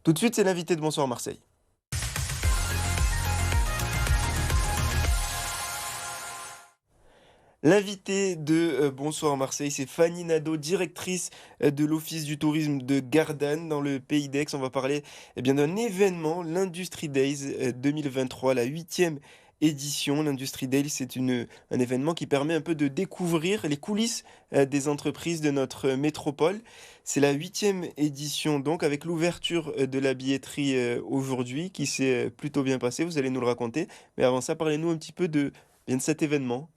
Tout de suite, c'est l'invité de Bonsoir Marseille. L'invité de Bonsoir Marseille, c'est Fanny Nadeau, directrice de l'Office du tourisme de Gardanne dans le Pays d'Aix. On va parler d'un événement, l'Industrie Days 2023, la huitième édition. L'Industrie Days, c'est un événement qui permet un peu de découvrir les coulisses des entreprises de notre métropole. C'est la huitième édition, donc, avec l'ouverture de la billetterie aujourd'hui, qui s'est plutôt bien passée. Vous allez nous le raconter. Mais avant ça, parlez-nous un petit peu de cet événement.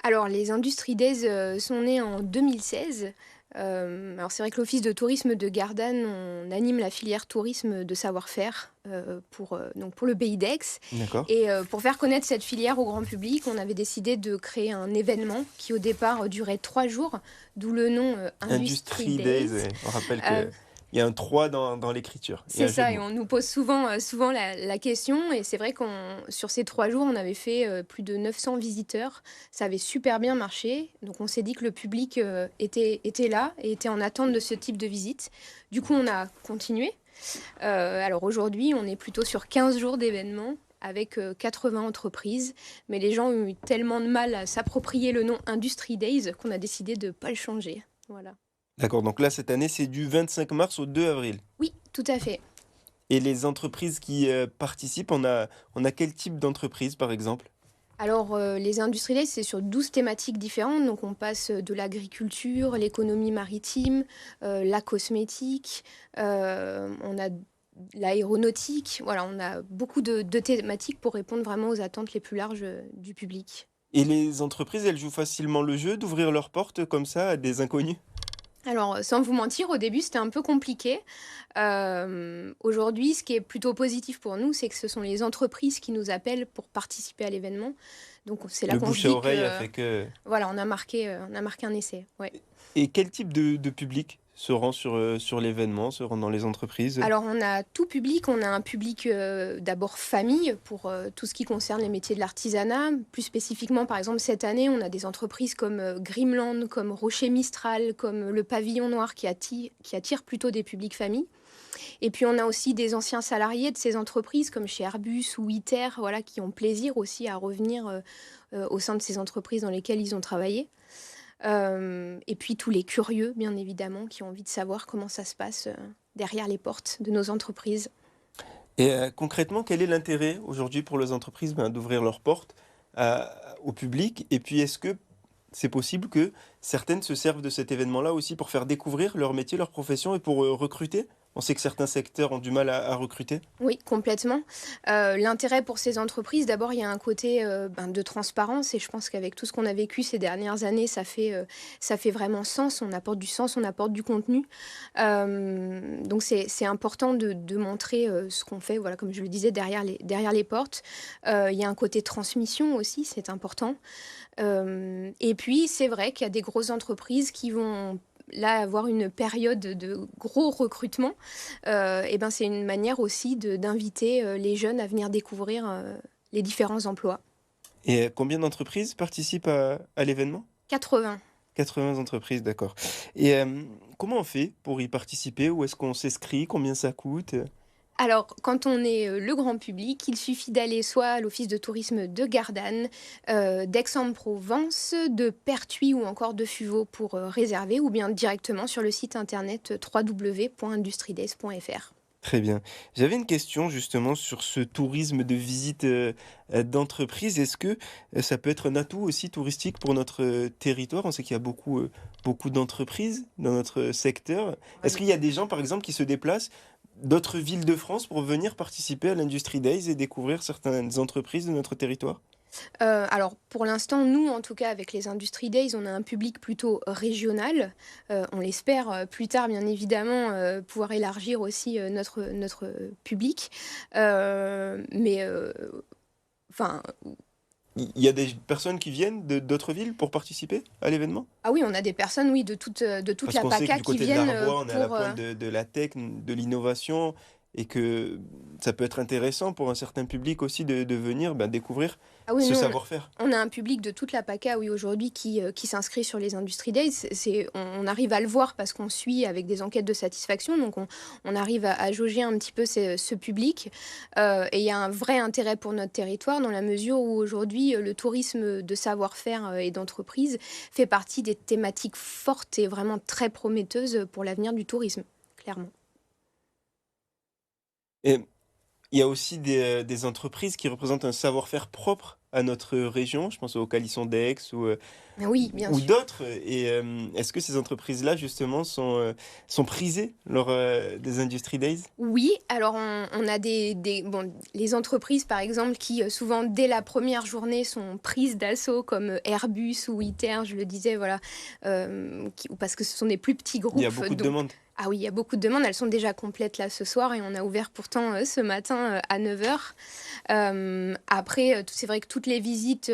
Alors, les Industries Days sont nées en 2016. Alors, c'est vrai que l'Office de tourisme de Gardanne, on anime la filière tourisme de savoir-faire donc pour le Pays d'Aix. D'accord. Et pour faire connaître cette filière au grand public, on avait décidé de créer un événement qui, au départ, durait 3 jours, d'où le nom Industry Industry Days, Days. ouais. On rappelle Euh, qu'il y a un 3 dans l'écriture. Il y a c'est un jeu de ça, et mots. on nous pose souvent la question, et c'est vrai qu'on sur ces 3 jours, on avait fait plus de 900 visiteurs. Ça avait super bien marché, donc on s'est dit que le public était là et était en attente de ce type de visite. Du coup, on a continué. Alors aujourd'hui, on est plutôt sur 15 jours d'événements avec 80 entreprises, mais les gens ont eu tellement de mal à s'approprier le nom Industry Days qu'on a décidé de ne pas le changer. Voilà. D'accord, donc là, cette année, c'est du 25 mars au 2 avril. Oui, tout à fait. Et les entreprises qui participent, on a quel type d'entreprise, par exemple? Alors, les Industry Days, c'est sur 12 thématiques différentes. Donc, on passe de l'agriculture, l'économie maritime, la cosmétique, on a l'aéronautique. Voilà, on a beaucoup de thématiques pour répondre vraiment aux attentes les plus larges du public. Et les entreprises, elles jouent facilement le jeu d'ouvrir leurs portes comme ça à des inconnus? Alors, sans vous mentir, au début, c'était un peu compliqué. Aujourd'hui, ce qui est plutôt positif pour nous, c'est que ce sont les entreprises qui nous appellent pour participer à l'événement. Donc, c'est là Le qu'on se bouche à dit oreille a que, fait que... voilà, on a marqué un essai. Ouais. Et quel type de public se rend sur l'événement, se rend dans les entreprises? Alors, on a tout public. On a un public d'abord famille pour tout ce qui concerne les métiers de l'artisanat. Plus spécifiquement, par exemple, cette année, on a des entreprises comme Grimland, comme Rocher Mistral, comme le Pavillon Noir qui attirent plutôt des publics familles. Et puis, on a aussi des anciens salariés de ces entreprises comme chez Airbus ou ITER, voilà, qui ont plaisir aussi à revenir au sein de ces entreprises dans lesquelles ils ont travaillé. Et puis tous les curieux, bien évidemment, qui ont envie de savoir comment ça se passe derrière les portes de nos entreprises. Et concrètement, quel est l'intérêt aujourd'hui pour les entreprises d'ouvrir leurs portes au public? Et puis, est-ce que c'est possible que certaines se servent de cet événement-là aussi pour faire découvrir leur métier, leur profession et pour recruter? On sait que certains secteurs ont du mal à recruter. Oui, complètement. L'intérêt pour ces entreprises, d'abord, il y a un côté de transparence, et je pense qu'avec tout ce qu'on a vécu ces dernières années, ça fait vraiment sens. On apporte du sens, on apporte du contenu. Donc c'est important de montrer ce qu'on fait, voilà, comme je le disais, derrière les portes. Il y a un côté transmission aussi, c'est important. Et puis, c'est vrai qu'il y a des grosses entreprises qui vont là avoir une période de gros recrutement. Et ben, c'est une manière aussi d'inviter les jeunes à venir découvrir les différents emplois. Et combien d'entreprises participent à l'événement? 80. 80 entreprises, d'accord. Et comment on fait pour y participer? Où est-ce qu'on s'inscrit? Combien ça coûte? Alors, quand on est le grand public, il suffit d'aller soit à l'Office de tourisme de Gardanne, d'Aix-en-Provence, de Pertuis ou encore de Fuveau pour réserver, ou bien directement sur le site internet www.industriedays.fr. Très bien. J'avais une question justement sur ce tourisme de visite d'entreprise. Est-ce que ça peut être un atout aussi touristique pour notre territoire? On sait qu'il y a beaucoup d'entreprises dans notre secteur. Est-ce Oui. qu'il y a des gens, par exemple, qui se déplacent d'autres villes de France pour venir participer à l'Industrie Days et découvrir certaines entreprises de notre territoire? Alors pour l'instant, nous, en tout cas avec les Industry Days, on a un public plutôt régional. On l'espère, plus tard bien évidemment, pouvoir élargir aussi, notre public. Mais enfin, Il y a des personnes qui viennent d'autres villes pour participer à l'événement? ah oui, on a des personnes, oui, de toute Parce la qu'on sait que PACA du qui côté de viennent, l'Arbois, on est à la pour, pointe de la tech, de l'innovation. et que ça peut être intéressant pour un certain public aussi de venir, découvrir Ah oui, ce nous, savoir-faire. on a un public de toute la PACA, oui, aujourd'hui, qui s'inscrit sur les Industry Days. On arrive à le voir parce qu'on suit avec des enquêtes de satisfaction, donc on arrive à jauger un petit peu ce public. Et il y a un vrai intérêt pour notre territoire dans la mesure où aujourd'hui, le tourisme de savoir-faire et d'entreprise fait partie des thématiques fortes et vraiment très prometteuses pour l'avenir du tourisme, clairement. Et il y a aussi des entreprises qui représentent un savoir-faire propre à notre région. Je pense au Calisson d'Aix Ah oui, bien ou sûr. d'autres et est-ce que ces entreprises-là justement sont prisées lors, des Industry Days? Oui, alors on a bon, les entreprises, par exemple, qui, souvent, dès la première journée, sont prises d'assaut comme, Airbus ou ITER, je le disais, voilà, qui parce que ce sont des plus petits Il y a groupes, beaucoup de donc demandes. ah oui, il y a beaucoup de demandes. Elles sont déjà complètes, là, ce soir et on a ouvert pourtant, ce matin, à 9h. Après, c'est vrai que toutes les visites,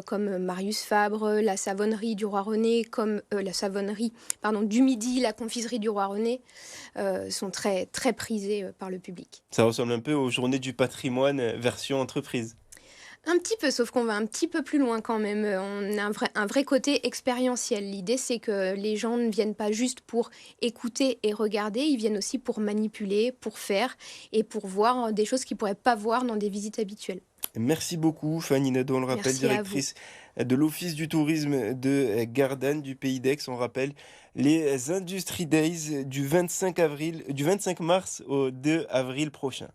comme Marius Fabre, la savonnerie du Roi René, comme, la savonnerie, pardon, du Midi, la confiserie du Roi René, sont très, très prisées, par le public. Ça ressemble un peu aux Journées du patrimoine, version entreprise. Un petit peu, sauf qu'on va un petit peu plus loin quand même, on a un vrai côté expérientiel. L'idée, c'est que les gens ne viennent pas juste pour écouter et regarder, ils viennent aussi pour manipuler, pour faire et pour voir, des choses qu'ils ne pourraient pas voir dans des visites habituelles. Merci beaucoup Fanny Nadeau, on le rappelle, Merci à vous. directrice de l'Office du tourisme de Gardanne, du Pays d'Aix. On rappelle les Industry Days du 25 mars au 2 avril prochain.